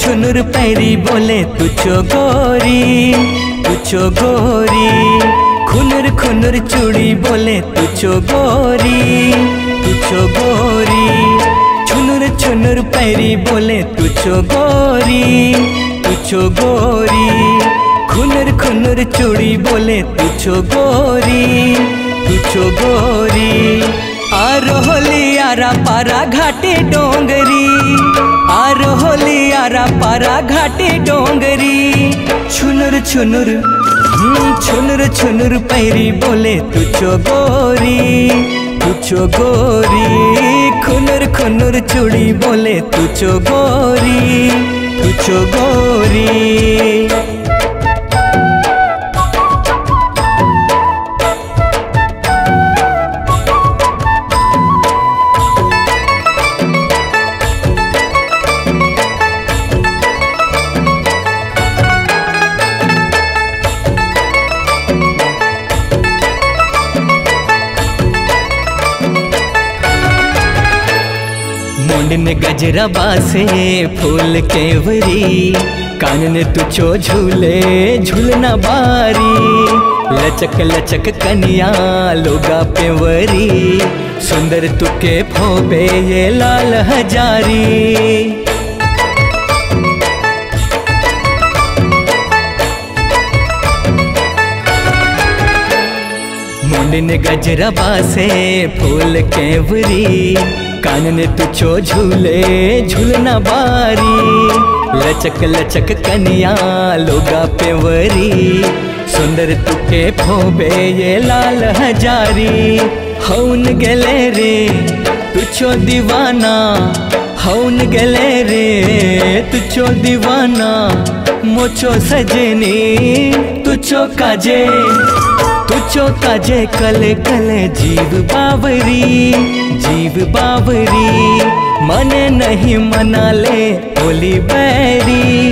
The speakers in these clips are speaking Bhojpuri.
छुनुर पैरी बोले तुझो गोरी, तुझो गोरी। खुनुर खुनुर चूड़ी बोले तुझो गोरी, तुझो गोरी। छुनुर छुनुर पैरी बोले तुझो गोरी, तुझो गोरी। खुनुर खुनुर चूड़ी बोले तुझो गोरी, तुझो गोरी। आरोहली आरा पारा घाटे डोंगरी, आरोहली आरा पारा घाटे डोंगरी। छुनुर छुनुर छुनुर छुनुर पैरी बोले तुझो गोरी, तुझो गोरी। खुनुर खुनुर चूड़ी बोले तुझो गोरी, तुझो गोरी। मुंड ने गजरा बासे फूल केवरी, कान ने तुझो झूले झूलना बारी। लचक लचक कनिया लोगा पेवरी, सुंदर तुके फोबे ये लाल हजारी। मुंड ने गजरा बासे फूल केवरी, कान ने तुझो झूले झूलना बारी। लचक लचक कनिया लोगा पेवरी, सुंदर तुके फोबे ये लाल हजारी। हौन गेले रे तुझो दीवाना, हौन गेले रे तुझो दीवाना। मोचो सजनी तुझो काजे, तुझो काजे कले कले जीव बावरी, जीव बावरी। मने नहीं मना ले होली बैरी,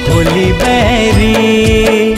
होली बैरी।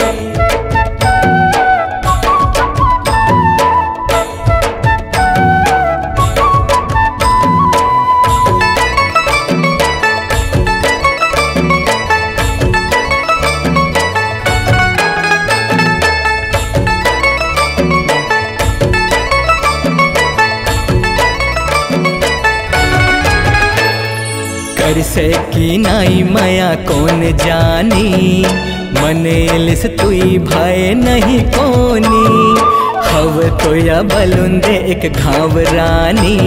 कर से की नाई माया कौन जानी, मने लिस तुई भाई नहीं कोनी। हव तो या बलुंदे एक घाव रानी,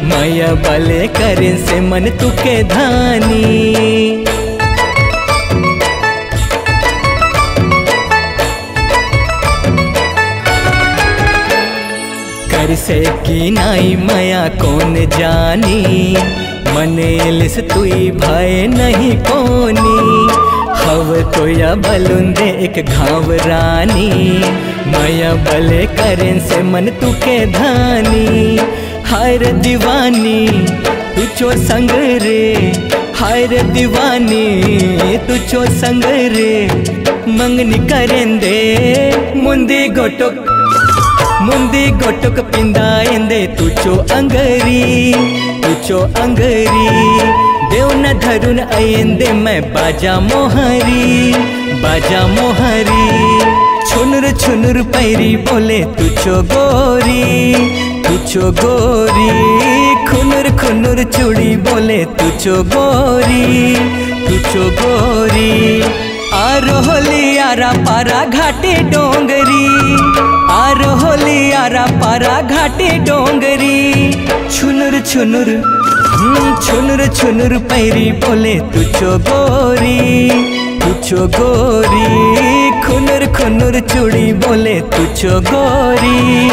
माया बले करें से मन तुके धानी। कर से की नाई माया कौन जानी, मने लिस तुई भाई नहीं कोनी। हव तो या बलुंदे एक घाव रानी, माया बले करें से मन तुके धानी। हाय रे दीवानी तुझो संग रे, हाय रे दीवानी तुझो संग रे। मंगनी करें दे मुंदी गोटुक, मुंदी गोटुक पिंदाएंदे तुझो अंगरी, तुझो अंगरी। देव न धरुन आएंदे मैं बाजा मोहरी, बाजा मोहरी। छुनुर छुनुर पैरी बोले तुझो गोरी, तुझो गोरी। खुनुर खुनुर चूड़ी बोले तुझो गोरी, तुझो गोरी। आरोहली आरा पारा घाटे डोंगरी, आरोहली आरा पारा घाटे डोंगरी। छुनुर छुनुर छुनुर छुनुर पैरी बोले तुझो गोरी, तुझो गोरी। खुनुर खुनुर चूड़ी बोले तुझो गोरी,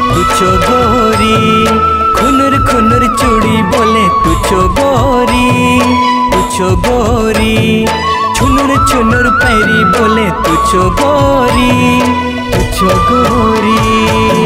तुझो गोरी। खुनुर खुनुर चूड़ी बोले तुझो गोरी, तुझो गोरी। छुनुर छुनुर पैरी बोले तुझो गोरी, तुझो गोरी।